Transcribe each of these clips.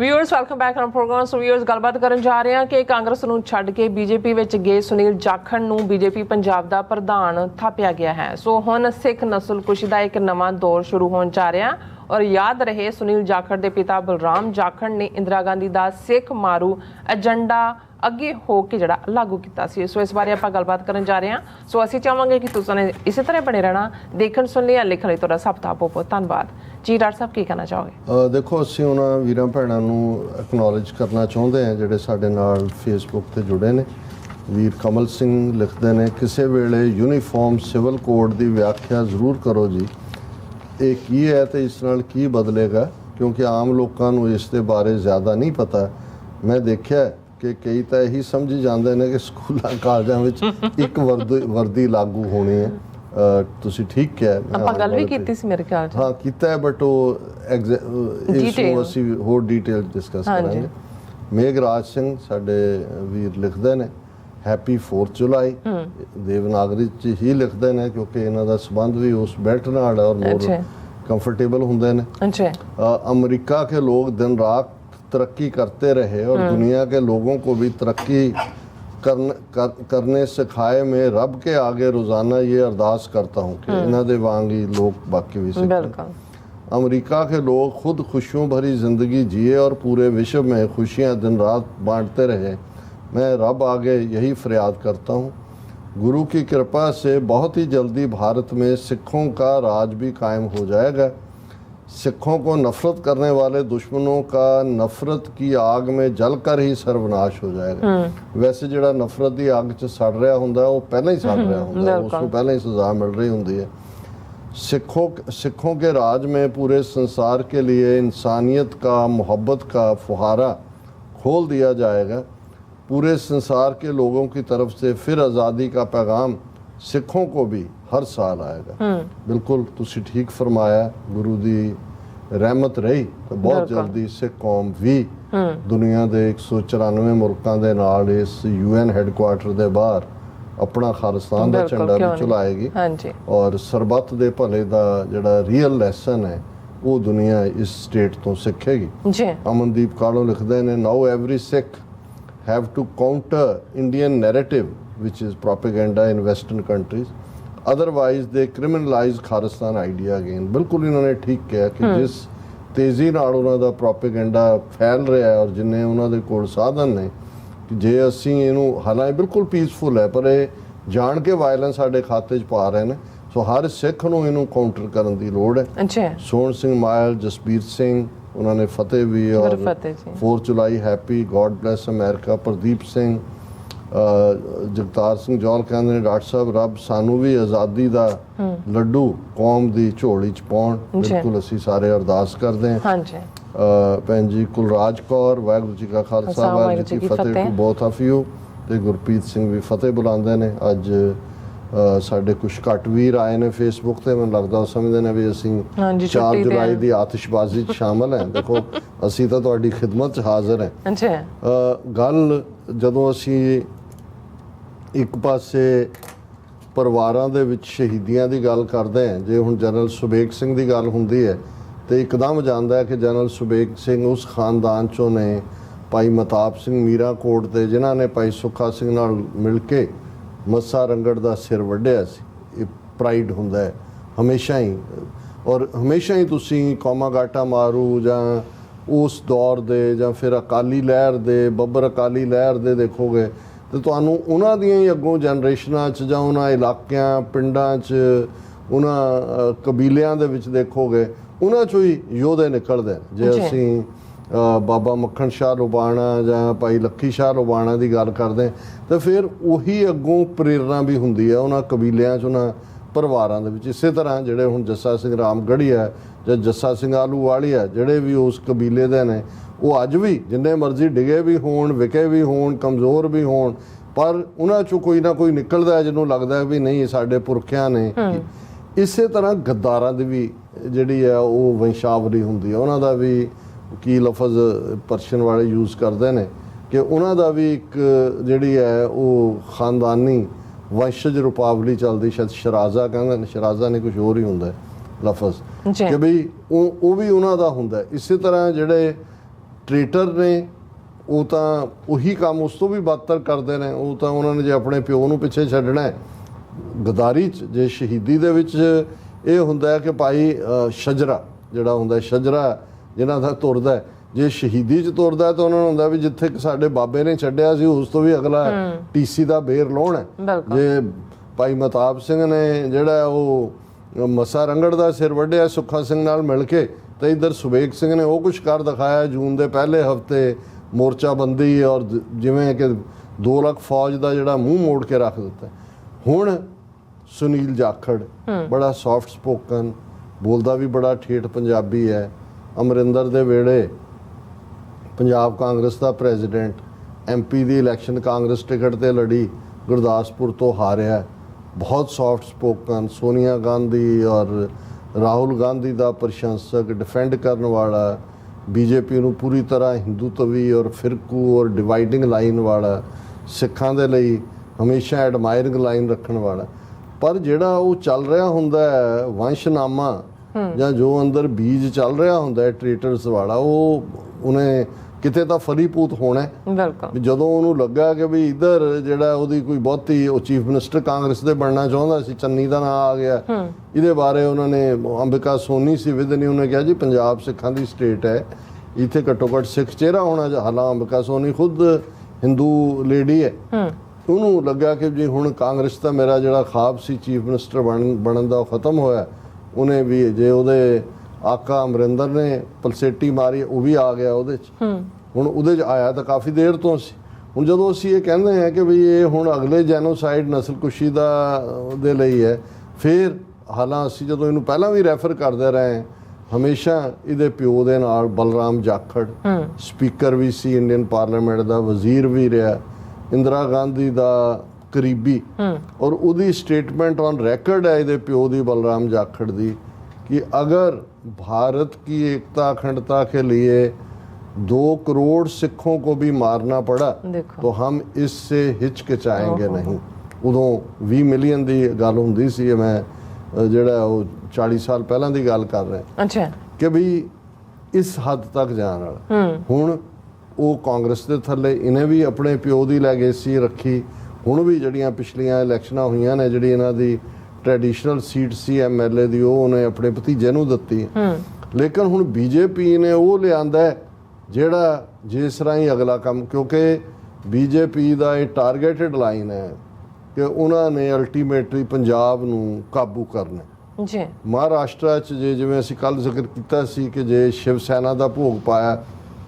Viewers welcome back on program. So viewers गलबात करन जा रहे हैं कि कांग्रेस ਨੂੰ ਛੱਡ ਕੇ ਬੀਜੇਪੀ ਵਿੱਚ ਗਏ ਸੁਨੀਲ ਜਾਖੜ ਨੂੰ ਬੀਜੇਪੀ ਪੰਜਾਬ ਦਾ ਪ੍ਰਧਾਨ ਥਾਪਿਆ ਗਿਆ ਹੈ। ਸੋ ਹੁਣ ਸਿੱਖ ਨਸਲਕੁਸ਼ੀ ਦਾ ਇੱਕ ਨਵਾਂ ਦੌਰ ਸ਼ੁਰੂ ਹੋਣ ਜਾ ਰਿਹਾ ਔਰ ਯਾਦ ਰਹੇ ਸੁਨੀਲ ਜਾਖੜ ਦੇ ਪਿਤਾ ਬਲਰਾਮ ਜਾਖੜ ਨੇ ਇੰਦਰਾ ਗਾਂਧੀ ਦਾ ਸਿੱਖ ਮਾਰੂ ਏਜੰਡਾ ਅੱਗੇ ਹੋ ਕੇ ਜਿਹੜਾ ਲਾਗੂ ਕੀਤਾ ਸੀ। ਸੋ ਇਸ ਬਾਰੇ ਆਪਾਂ ਗੱਲਬਾਤ ਕਰਨ ਜਾ ਰਹੇ ਹਾਂ। ਸੋ ਅਸੀਂ ਚਾਹਾਂਗੇ ਕਿ ਤੁਸੀਂ ਨੇ ਇਸੇ ਤਰ੍ਹਾਂ ਬਣੇ ਰਹਿਣਾ, ਦੇਖਣ ਸੁਣ ਲਿਆ ਲਿਖਣ ਲਈ ਤੁਹਾਡਾ ਸਭ ਦਾ ਬਹੁਤ ਬਹੁਤ ਧੰਨਵਾਦ ਜੀ। ਡਾਕਟਰ ਸਾਹਿਬ ਕੀ ਕਹਿਣਾ ਚਾਹੋਗੇ? ਦੇਖੋ, ਅਸੀਂ ਉਹਨਾਂ ਵੀਰਾਂ ਭੈਣਾਂ ਨੂੰ ਐਕਨੋਲੇਜ ਕਰਨਾ ਚਾਹੁੰਦੇ ਹਾਂ ਜਿਹੜੇ ਸਾਡੇ ਨਾਲ ਫੇਸਬੁੱਕ ਤੇ ਜੁੜੇ ਨੇ। ਵੀਰ ਕਮਲ ਸਿੰਘ ਲਿਖਦੇ ਨੇ, ਕਿਸੇ ਵੇਲੇ ਯੂਨੀਫਾਰਮ ਸਿਵਲ ਕੋਡ ਦੀ ਵਿਆਖਿਆ ਜ਼ਰੂਰ ਕਰੋ ਜੀ, ਇਹ ਕੀ ਹੈ ਤੇ ਇਸ ਨਾਲ ਕੀ ਬਦਲੇਗਾ, ਕਿਉਂਕਿ ਆਮ ਲੋਕਾਂ ਨੂੰ ਇਸ ਦੇ ਬਾਰੇ ਜ਼ਿਆਦਾ ਨਹੀਂ ਪਤਾ। ਮੈਂ ਦੇਖਿਆ ਕਿ ਕਈ ਤਾਂ ਇਹੀ ਸਮਝੀ ਜਾਂਦੇ ਨੇ ਕਿ ਸਕੂਲਾਂ ਕਾਲਜਾਂ ਵਿੱਚ ਇੱਕ ਵਰਦੀ ਲਾਗੂ ਹੋਣੀ ਹੈ। ਤੁਸੀਂ ਠੀਕ ਕਿਹਾ, ਆਪਾਂ ਗੱਲ ਵੀ ਕੀਤੀ ਸੀ ਮੇਰੇ ਖਿਆਲ 'ਚ। ਹਾਂ ਕੀਤਾ ਹੈ, ਬਟ ਉਹ ਇਸ਼ੂ ਅਸੀਂ ਹੋਰ ਡਿਟੇਲ ਡਿਸਕਸ ਕਰਾਂਗੇ। ਮੇਘਰਾਜ ਸਿੰਘ ਸਾਡੇ ਵੀਰ ਲਿਖਦੇ ਨੇ, ਹੈਪੀ 4th ਜੁਲਾਈ ਦੇਵਨਾਗਰੀ 'ਚ ਹੀ ਲਿਖਦੇ ਨੇ ਕਿਉਂਕਿ ਇਹਨਾਂ ਦਾ ਸੰਬੰਧ ਵੀ ਉਸ ਬੈਲਟ ਨਾਲ ਔਰ ਮੋਰ ਕੰਫर्टेबल ਹੁੰਦੇ ਨੇ। अमेरिका के लोग दिन रात तरक्की करते रहे और दुनिया के लोगों को भी तरक्की करने सिखाए। मैं रब के आगे रोज़ाना ये अरदास करता हूँ कि इन्हों दे वांग ही लोग बाकी भी सीखें। अमेरिका के लोग खुद खुशियों भरी ज़िंदगी जिए और पूरे विश्व में खुशियाँ दिन रात बांटते रहे। मैं रब आगे यही फरियाद करता हूँ। गुरु की कृपा से बहुत ही जल्दी भारत में सिखों का राज भी कायम हो जाएगा। सिखों को नफरत करने वाले दुश्मनों का नफरत की आग में जलकर ही सर्वनाश हो जाएगा। वैसे जिहड़ा नफरत की आग च सड़ रहा हुंदा वो पहले ही सड़ रहा हुंदा, उसको पहले ही सज़ा मिल रही हुंदी है। सिखों के राज में पूरे संसार के लिए इंसानियत का, मोहब्बत का फुहारा खोल दिया जाएगा। पूरे संसार के लोगों की तरफ से फिर आज़ादी का पैगाम सिखों को भी हर साल आएगा। बिल्कुल तुसी ठीक फरमाया, गुरु दी रहमत रही तो बहुत जल्दी सिख कौम भी दुनिया के 194 मुल्कों के नाल इस UN हैडकुआटर के बाहर अपना खालिस्तान का झंडा भी चलाएगी और सरबत के भले का जिहड़ा रियल लैसन है वो दुनिया इस स्टेट तो सीखेगी। अमनदीप कालों लिखते हैं, now every Sikh have to counter Indian narrative which is propaganda in western countries, otherwise they criminalize Khalistan idea again. बिल्कुल इन्होंने ठीक किया कि जिस तेज़ी नाल उन्हां दा प्रोपेगेंडा फैल रहा है और जिन्ने उन्हां दे कोल साधन ने कि जे असीं इहनूं, हालांकि बिल्कुल पीसफुल है पर ये जान के वायलेंस साडे खाते च पा रहे हैं, सो हर सिख नूं इहनूं काउंटर करन दी लोड़ है। सोहन सिंह मायल, जसबीर सिंह उन्होंने फतेह भी और 4th July happy, God bless America. Pradeep Singh, Jagtar Singh Johal कहते हैं, डॉक्टर साहब रब सानू भी आज़ादी का लड्डू कौम की झोली च पाउण। बिल्कुल असी सारे अरदास करते हैं। भैन जी कुलराज कौर, वाहिगुरू जी का खालसा वाहिगुरू जी की फतेह टू बोथ ऑफ यू। ते गुरप्रीत सिंह भी फतेह बुलाते हैं। अज साढ़े कुछ घट वीर आए ने फेसबुक ते, मैनूं लगदा समझदे ने भी असीं 4 जुलाई की आतिशबाजी शामिल हैं। देखो असीं तां तुहाडी खिदमत च हाज़र हैं। गल जदों असीं एक पासे परिवारां दे विच शहीदियां दी गल करदे हैं, जे हुण जनरल सुबेग सिंह दी गल हुंदी है तो एकदम जानदा है कि जनरल सुबेग सिंह उस खानदान चों ने भाई महताब सिंह मीराकोट दे जिन्हां ने भाई सुखा सिंह नाल मिल के मस्सा रंगड़ दा सिर वड्ढिया सी। ये प्राइड हुंदा है हमेशा ही, और हमेशा ही तुसीं कौमा गाटा मारू जां उस दौर दे जां फिर अकाली लहर दे, बब्बर अकाली लहर दे देखोगे तो तुहानूं उन्हां दियां ही अगों जनरेशनां च जां उन्हां इलाकिਆਂ पिंडां च उन्हां कबीलिਆਂ ਦੇ ਵਿੱਚ देखोगे उन्हां चों ही योधे निकलदे। जे असीं बाबा मक्खण शाह लोबाणा जां भाई लक्खी शाह लोबाणा की गल करते हैं तो फिर उही अगों प्रेरणा भी हुंदी है उन्हां कबीलिਆਂ च, उन्हां परिवारां दे विच। इसे तरह जिहड़े हुण जस्सा सिंह रामगढ़ीआ जां जस्सा सिंह आलूवालिया जिहड़े भी उस कबीले दे ने, वो अज भी जिन्ने मर्जी डिगे भी होण, विके भी होण, कमज़ोर भी होण, पर उन्हां चों कोई ना कोई निकलदा है जिन्हों लगदा है भी नहीं साडे पुरखियां ने। इसे तरह गद्दारां दी भी जिहड़ी है वो वंशावली हुंदी है, उन्हां दा भी की लफज परशन वाले यूज़ करते हैं कि उन्हां दा भी एक जिहड़ी है वो खानदानी वंशज रुपावली चलती, शायद शराजा कहंदे, शराजा नहीं कुछ होर ही हुंदा लफज कि बई वो भी उन्हां दा हुंदा। इसे तरह जिहड़े ਟ੍ਰੇਟਰ ਨੇ ਉਹ ਤਾਂ ਉਹੀ ਕੰਮ ਉਸ ਤੋਂ ਵੀ ਬਦਤਰ ਕਰਦੇ ਨੇ। ਉਹ ਤਾਂ ਉਹਨਾਂ ਨੇ ਜੇ ਆਪਣੇ ਪਿਓ ਨੂੰ ਪਿੱਛੇ ਛੱਡਣਾ ਹੈ ਗਦਾਰੀ 'ਚ, ਜੇ ਸ਼ਹੀਦੀ ਦੇ ਵਿੱਚ ਇਹ ਹੁੰਦਾ ਹੈ ਕਿ ਭਾਈ ਸ਼ਜਰਾ ਜਿਹੜਾ ਹੁੰਦਾ ਸ਼ਜਰਾ ਜਿਨ੍ਹਾਂ ਦਾ ਤੁਰਦਾ ਹੈ, ਜੇ ਸ਼ਹੀਦੀ 'ਚ ਤੁਰਦਾ ਤਾਂ ਉਹਨਾਂ ਨੂੰ ਹੁੰਦਾ ਵੀ ਜਿੱਥੇ ਸਾਡੇ ਬਾਬੇ ਨੇ ਛੱਡਿਆ ਸੀ ਉਸ ਤੋਂ ਵੀ ਅਗਲਾ ਟੀਸੀ ਦਾ ਬੇਰ ਲਾਉਣ ਹੈ। ਜੇ ਭਾਈ ਮਹਤਾਬ ਸਿੰਘ ਨੇ ਜਿਹੜਾ ਉਹ ਮੱਸਾ ਰੰਗੜ ਦਾ ਸਿਰ ਵੱਢਿਆ ਸੁੱਖਾ ਸਿੰਘ ਨਾਲ ਮਿਲ ਕੇ, ਤੇ ਇੱਧਰ ਸੁਬੇਗ ਸਿੰਘ ਨੇ ਉਹ ਕੁਛ ਕਰ ਦਿਖਾਇਆ ਜੂਨ ਦੇ ਪਹਿਲੇ ਹਫਤੇ ਮੋਰਚਾਬੰਦੀ ਔਰ ਜਿਵੇਂ ਕਿ 2 ਲੱਖ ਫੌਜ ਦਾ ਜਿਹੜਾ ਮੂੰਹ ਮੋੜ ਕੇ ਰੱਖ ਦਿੱਤਾ। ਹੁਣ ਸੁਨੀਲ ਜਾਖੜ ਬੜਾ ਸੌਫਟ ਸਪੋਕਨ, ਬੋਲਦਾ ਵੀ ਬੜਾ ਠੇਠ ਪੰਜਾਬੀ ਹੈ। ਅਮਰਿੰਦਰ ਦੇ ਵੇਲੇ ਪੰਜਾਬ ਕਾਂਗਰਸ ਦਾ ਪ੍ਰੈਜ਼ੀਡੈਂਟ, MP ਦੀ ਇਲੈਕਸ਼ਨ ਕਾਂਗਰਸ ਟਿਕਟ ਤੇ ਲੜੀ, ਗੁਰਦਾਸਪੁਰ ਤੋਂ ਹਾਰਿਆ, ਬਹੁਤ ਸੌਫਟ ਸਪੋਕਨ, ਸੋਨੀਆ ਗਾਂਧੀ ਔਰ ਰਾਹੁਲ ਗਾਂਧੀ ਦਾ ਪ੍ਰਸ਼ੰਸਕ, ਡਿਫੈਂਡ ਕਰਨ ਵਾਲਾ, BJP ਨੂੰ ਪੂਰੀ ਤਰ੍ਹਾਂ ਹਿੰਦੂਤਵੀ ਔਰ ਫਿਰਕੂ ਔਰ ਡਿਵਾਈਡਿੰਗ ਲਾਈਨ ਵਾਲਾ, ਸਿੱਖਾਂ ਦੇ ਲਈ ਹਮੇਸ਼ਾ ਐਡਮਾਇਰਿੰਗ ਲਾਈਨ ਰੱਖਣ ਵਾਲਾ। ਪਰ ਜਿਹੜਾ ਉਹ ਚੱਲ ਰਿਹਾ ਹੁੰਦਾ ਹੈ ਵੰਸ਼ਨਾਮਾ ਜਾਂ ਜੋ ਅੰਦਰ ਬੀਜ ਚੱਲ ਰਿਹਾ ਹੁੰਦਾ ਹੈ ਟ੍ਰੇਟਰਸ ਵਾਲਾ, ਉਹ ਉਹਨੇ ਕਿਤੇ ਤਾਂ ਫਲੀਭੂਤ ਹੋਣਾ। ਬਿਲਕੁਲ। ਜਦੋਂ ਉਹਨੂੰ ਲੱਗਾ ਕਿ ਵੀ ਇੱਧਰ ਜਿਹੜਾ ਉਹਦੀ ਕੋਈ ਬਹੁਤੀ, ਉਹ ਚੀਫ ਮਿਨਿਸਟਰ ਕਾਂਗਰਸ ਦੇ ਬਣਨਾ ਚਾਹੁੰਦਾ ਸੀ, ਚੰਨੀ ਦਾ ਨਾਂ ਆ ਗਿਆ, ਇਹਦੇ ਬਾਰੇ ਉਹਨਾਂ ਨੇ, ਅੰਬਿਕਾ ਸੋਨੀ ਸੀ ਵਿਦ ਨੇ, ਉਹਨੇ ਕਿਹਾ ਜੀ ਪੰਜਾਬ ਸਿੱਖਾਂ ਦੀ ਸਟੇਟ ਹੈ, ਇੱਥੇ ਘੱਟੋ ਘੱਟ ਸਿੱਖ ਚਿਹਰਾ ਹੋਣਾ। ਹਾਲਾਂ ਅੰਬਿਕਾ ਸੋਨੀ ਖੁਦ ਹਿੰਦੂ ਲੇਡੀ ਹੈ। ਉਹਨੂੰ ਲੱਗਾ ਕਿ ਜੀ ਹੁਣ ਕਾਂਗਰਸ ਦਾ ਮੇਰਾ ਜਿਹੜਾ ਖਾਬ ਸੀ ਚੀਫ ਮਿਨਿਸਟਰ ਬਣਨ ਦਾ ਉਹ ਖਤਮ ਹੋਇਆ। ਉਹਨੇ ਵੀ ਜੇ ਉਹਦੇ ਆਕਾ ਅਮਰਿੰਦਰ ਨੇ ਪਲਸੇਟੀ ਮਾਰੀ, ਉਹ ਵੀ ਆ ਗਿਆ ਉਹਦੇ 'ਚ। ਹੁਣ ਉਹਦੇ 'ਚ ਆਇਆ ਤਾਂ ਕਾਫੀ ਦੇਰ ਤੋਂ ਸੀ। ਹੁਣ ਜਦੋਂ ਅਸੀਂ ਇਹ ਕਹਿੰਦੇ ਹਾਂ ਕਿ ਵੀ ਇਹ ਹੁਣ ਅਗਲੇ ਜੈਨੋਸਾਈਡ ਨਸਲਕੁਸ਼ੀ ਦਾ ਦੇ ਲਈ ਹੈ, ਫਿਰ ਹਾਲਾਂ ਅਸੀਂ ਜਦੋਂ ਇਹਨੂੰ ਪਹਿਲਾਂ ਵੀ ਰੈਫਰ ਕਰਦੇ ਰਹੇ, ਹਮੇਸ਼ਾ ਇਹਦੇ ਪਿਓ ਦੇ ਨਾਲ ਬਲਰਾਮ ਜਾਖੜ ਸਪੀਕਰ ਵੀ ਸੀ ਇੰਡੀਅਨ ਪਾਰਲੀਮੈਂਟ ਦਾ, ਵਜ਼ੀਰ ਵੀ ਰਿਹਾ, ਇੰਦਰਾ ਗਾਂਧੀ ਦਾ ਕਰੀਬੀ, ਔਰ ਉਹਦੀ ਸਟੇਟਮੈਂਟ ਔਨ ਰੈਕਰਡ ਹੈ ਇਹਦੇ ਪਿਓ ਦੀ ਬਲਰਾਮ जाखड़ दी कि अगर भारत की एकता अखंडता के लिए 2 करोड़ सिखों को भी मारना पड़ा तो हम इससे हिचकिचाएंगे नहीं। उदों 20 मिलियन की गल हुंदी सी, मैं जिहड़ा वो 40 साल पहलां दी गल कर रहा। अच्छा, कि भी इस हद तक जाण वाला। हुण ਉਹ ਕਾਂਗਰਸ ਦੇ ਥੱਲੇ ਇਹਨੇ ਵੀ ਆਪਣੇ ਪਿਓ ਦੀ ਲੈਗੇਸੀ ਰੱਖੀ। ਹੁਣ ਵੀ ਜਿਹੜੀਆਂ ਪਿਛਲੀਆਂ ਇਲੈਕਸ਼ਨਾਂ ਹੋਈਆਂ ਨੇ, ਜਿਹੜੀ ਇਹਨਾਂ ਦੀ ਟ੍ਰੈਡੀਸ਼ਨਲ ਸੀਟ ਸੀ MLA ਦੀ, ਉਹ ਉਹਨੇ ਆਪਣੇ ਭਤੀਜੇ ਨੂੰ ਦਿੱਤੀ। ਲੇਕਿਨ ਹੁਣ BJP ਨੇ ਉਹ ਲਿਆਂਦਾ ਜਿਹੜਾ ਜਿਸ ਰਾਹੀਂ ਅਗਲਾ ਕੰਮ, ਕਿਉਂਕਿ BJP ਦਾ ਇਹ ਟਾਰਗੇਟਡ ਲਾਈਨ ਹੈ ਕਿ ਉਹਨਾਂ ਨੇ ਅਲਟੀਮੇਟਲੀ ਪੰਜਾਬ ਨੂੰ ਕਾਬੂ ਕਰਨਾ। ਜੀ ਮਹਾਰਾਸ਼ਟਰ 'ਚ ਜਿਵੇਂ ਅਸੀਂ ਕੱਲ੍ਹ ਜ਼ਿਕਰ ਕੀਤਾ ਸੀ ਕਿ ਜੇ ਸ਼ਿਵ ਸੈਨਾ ਦਾ ਭੋਗ ਪਾਇਆ,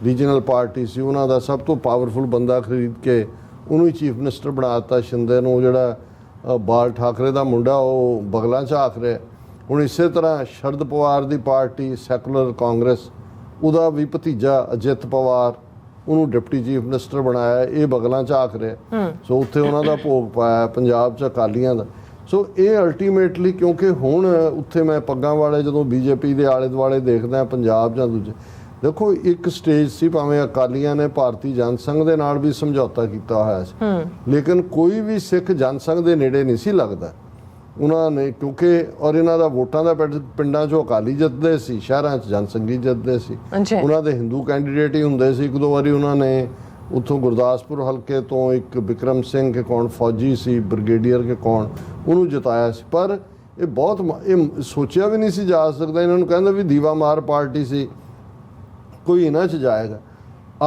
ਰੀਜਨਲ ਪਾਰਟੀ ਸੀ, ਉਹਨਾਂ ਦਾ ਸਭ ਤੋਂ ਪਾਵਰਫੁਲ ਬੰਦਾ ਖਰੀਦ ਕੇ ਉਹਨੂੰ ਹੀ ਚੀਫ ਮਿਨਿਸਟਰ ਬਣਾ ਦਿੱਤਾ ਸ਼ਿੰਦੇ ਨੂੰ। ਜਿਹੜਾ ਬਾਲ ਠਾਕਰੇ ਦਾ ਮੁੰਡਾ ਉਹ ਬਗਲਾਂ 'ਚ ਆਖ ਰਿਹਾ। ਹੁਣ ਇਸੇ ਤਰ੍ਹਾਂ ਸ਼ਰਦ ਪਵਾਰ ਦੀ ਪਾਰਟੀ ਸੈਕੂਲਰ ਕਾਂਗਰਸ, ਉਹਦਾ ਵੀ ਭਤੀਜਾ ਅਜਿਤ ਪਵਾਰ, ਉਹਨੂੰ ਡਿਪਟੀ ਚੀਫ ਮਿਨਿਸਟਰ ਬਣਾਇਆ, ਇਹ ਬਗਲਾਂ 'ਚ ਆਖ ਰਿਹਾ। ਸੋ ਉੱਥੇ ਉਹਨਾਂ ਦਾ ਭੋਗ ਪਾਇਆ, ਪੰਜਾਬ 'ਚ ਅਕਾਲੀਆਂ ਦਾ। ਸੋ ਇਹ ਅਲਟੀਮੇਟਲੀ, ਕਿਉਂਕਿ ਹੁਣ ਉੱਥੇ ਮੈਂ ਪੱਗਾਂ ਵਾਲੇ ਜਦੋਂ BJP ਦੇ ਆਲੇ ਦੁਆਲੇ ਦੇਖਦਾ ਪੰਜਾਬ ਜਾਂ ਦੂਜੇ, ਦੇਖੋ ਇੱਕ ਸਟੇਜ ਸੀ, ਭਾਵੇਂ ਅਕਾਲੀਆਂ ਨੇ ਭਾਰਤੀ ਜਨਸੰਘ ਦੇ ਨਾਲ ਵੀ ਸਮਝੌਤਾ ਕੀਤਾ ਹੋਇਆ ਸੀ, ਲੇਕਿਨ ਕੋਈ ਵੀ ਸਿੱਖ ਜਨਸੰਘ ਦੇ ਨੇੜੇ ਨਹੀਂ ਸੀ ਲੱਗਦਾ ਉਹਨਾਂ ਨੇ, ਕਿਉਂਕਿ ਔਰ ਇਹਨਾਂ ਦਾ ਵੋਟਾਂ ਦਾ ਪਿੰਡਾਂ 'ਚੋਂ ਅਕਾਲੀ ਜਿੱਤਦੇ ਸੀ, ਸ਼ਹਿਰਾਂ 'ਚ ਜਨਸੰਘੀ ਜਿੱਤਦੇ ਸੀ। ਉਹਨਾਂ ਦੇ ਹਿੰਦੂ ਕੈਂਡੀਡੇਟ ਹੀ ਹੁੰਦੇ ਸੀ। 1-2 ਵਾਰੀ ਉਹਨਾਂ ਨੇ ਉੱਥੋਂ ਗੁਰਦਾਸਪੁਰ ਹਲਕੇ ਤੋਂ ਇੱਕ ਬਿਕਰਮ ਸਿੰਘ ਕੇ ਕੌਣ ਫੌਜੀ ਸੀ, ਬ੍ਰਿਗੇਡੀਅਰ ਕੇ ਕੌਣ, ਉਹਨੂੰ ਜਿਤਾਇਆ ਸੀ। ਪਰ ਇਹ ਬਹੁਤ ਇਹ ਸੋਚਿਆ ਵੀ ਨਹੀਂ ਸੀ ਜਾ ਸਕਦਾ। ਇਹਨਾਂ ਨੂੰ ਕਹਿੰਦਾ ਵੀ ਦੀਵਾ ਮਾਰ ਪਾਰਟੀ ਸੀ, ਕੋਈ ਇਹਨਾਂ 'ਚ ਜਾਏਗਾ।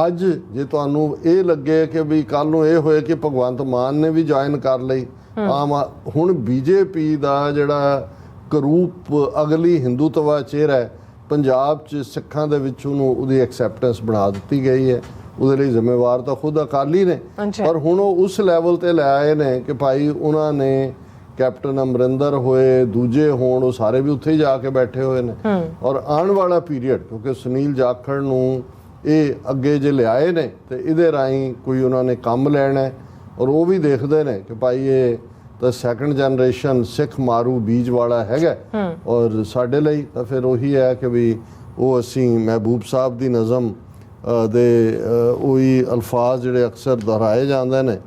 ਅੱਜ ਜੇ ਤੁਹਾਨੂੰ ਇਹ ਲੱਗੇ ਕਿ ਵੀ ਕੱਲ੍ਹ ਨੂੰ ਇਹ ਹੋਏ ਕਿ ਭਗਵੰਤ ਮਾਨ ਨੇ ਵੀ ਜੁਆਇਨ ਕਰ ਲਈ ਆਮ, ਹੁਣ BJP ਦਾ ਜਿਹੜਾ ਕਰੂਪ ਅਗਲੀ ਹਿੰਦੂਤਵਾ ਚਿਹਰਾ ਪੰਜਾਬ 'ਚ ਸਿੱਖਾਂ ਦੇ ਵਿੱਚ ਉਹਨੂੰ ਉਹਦੀ ਐਕਸੈਪਟੈਂਸ ਬਣਾ ਦਿੱਤੀ ਗਈ ਹੈ। ਉਹਦੇ ਲਈ ਜ਼ਿੰਮੇਵਾਰ ਤਾਂ ਖੁਦ ਅਕਾਲੀ ਨੇ, ਪਰ ਹੁਣ ਉਹ ਉਸ ਲੈਵਲ ਤੇ ਲੈ ਆਏ ਨੇ ਕਿ ਭਾਈ ਉਹਨਾਂ ਨੇ ਕੈਪਟਨ ਅਮਰਿੰਦਰ ਹੋਏ, ਦੂਜੇ ਹੋਣ, ਉਹ ਸਾਰੇ ਵੀ ਉੱਥੇ ਹੀ ਜਾ ਕੇ ਬੈਠੇ ਹੋਏ ਨੇ। ਔਰ ਆਉਣ ਵਾਲਾ ਪੀਰੀਅਡ, ਕਿਉਂਕਿ ਸੁਨੀਲ ਜਾਖੜ ਨੂੰ ਇਹ ਅੱਗੇ ਜੇ ਲਿਆਏ ਨੇ ਤੇ ਇਹਦੇ ਰਾਹੀਂ ਕੋਈ ਉਹਨਾਂ ਨੇ ਕੰਮ ਲੈਣਾ, ਔਰ ਉਹ ਵੀ ਦੇਖਦੇ ਨੇ ਕਿ ਭਾਈ ਇਹ ਤਾਂ ਸੈਕੰਡ ਜਨਰੇਸ਼ਨ ਸਿੱਖ ਮਾਰੂ ਬੀਜ ਵਾਲਾ ਹੈਗਾ। ਔਰ ਸਾਡੇ ਲਈ ਤਾਂ ਫਿਰ ਉਹੀ ਹੈ ਕਿ ਵੀ ਉਹ ਅਸੀਂ ਮਹਿਬੂਬ ਸਾਹਿਬ ਦੀ ਨਜ਼ਮ ਦੇ ਉਹੀ ਅਲਫਾਜ਼ ਜਿਹੜੇ ਅਕਸਰ ਦੁਹਰਾਏ ਜਾਂਦੇ ਨੇ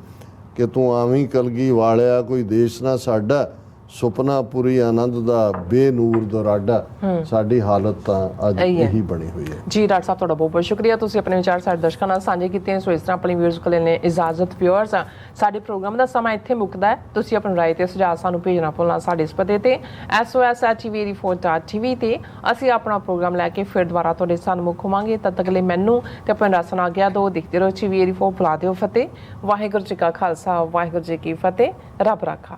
ਕਿ ਤੂੰ ਆਵੀਂ ਕਲਗੀ ਵਾਲਿਆ ਕੋਈ ਦੇਸ਼ ਨਾ ਸਾਡਾ, ਸੁਪਨਾ ਪੂਰੀ ਆਨੰਦ ਦਾ ਬੇਨੂਰ ਦੁਰਾਡਾ ਸਾਡੀ ਹਾਲਤ ਤਾਂ ਅੱਜ ਇਹੀ ਬਣੀ ਹੋਈ ਹੈ। ਜੀ ਡਾਕਟਰ ਸਾਹਿਬ ਤੁਹਾਡਾ ਬਹੁਤ ਬਹੁਤ ਸ਼ੁਕਰੀਆ, ਤੁਸੀਂ ਆਪਣੇ ਵਿਚਾਰ ਸਾਡੇ ਦਰਸ਼ਕਾਂ ਨਾਲ ਸਾਂਝੇ ਕੀਤੇ ਹਨ। ਸੋ ਇਸ ਤਰ੍ਹਾਂ ਆਪਣੀ ਵੀਡੀਓਜ਼ ਕੋਲ ਲੈਣੇ ਇਜਾਜ਼ਤ ਵਿਊਅਰਸ। ਸਾਡੇ ਪ੍ਰੋਗਰਾਮ ਦਾ ਸਮਾਂ ਇੱਥੇ ਮੁੱਕਦਾ ਹੈ। ਤੁਸੀਂ ਆਪਣੀ ਰਾਏ ਤੇ ਸੁਝਾਅ ਸਾਨੂੰ ਭੇਜਣਾ ਭੁੱਲਣਾ ਸਾਡੇ ਇਸ ਪਤੇ ਤੇ sos@tv84.tv ਤੇ ਅਸੀਂ ਆਪਣਾ ਪ੍ਰੋਗਰਾਮ ਲੈ ਕੇ ਫਿਰ ਦੁਬਾਰਾ ਤੁਹਾਡੇ ਸਾਹਮਣੇ ਹੋਵਾਂਗੇ। ਤਦ ਤੱਕ ਲਈ ਮੈਨੂੰ ਤੇ ਆਪਣੇ ਰਸਨਾ ਆਗਿਆ ਦਿਓ। ਦੇਖਦੇ ਰਹੋ TV84। ਬੁਲਾ ਦਿਓ ਫਤਿਹ। ਵਾਹਿਗੁਰੂ ਜੀ ਕਾ ਖਾਲਸਾ, ਵਾਹਿਗੁਰੂ ਜੀ ਕੀ ਫਤਿਹ। ਰੱਬ ਰਾਖਾ।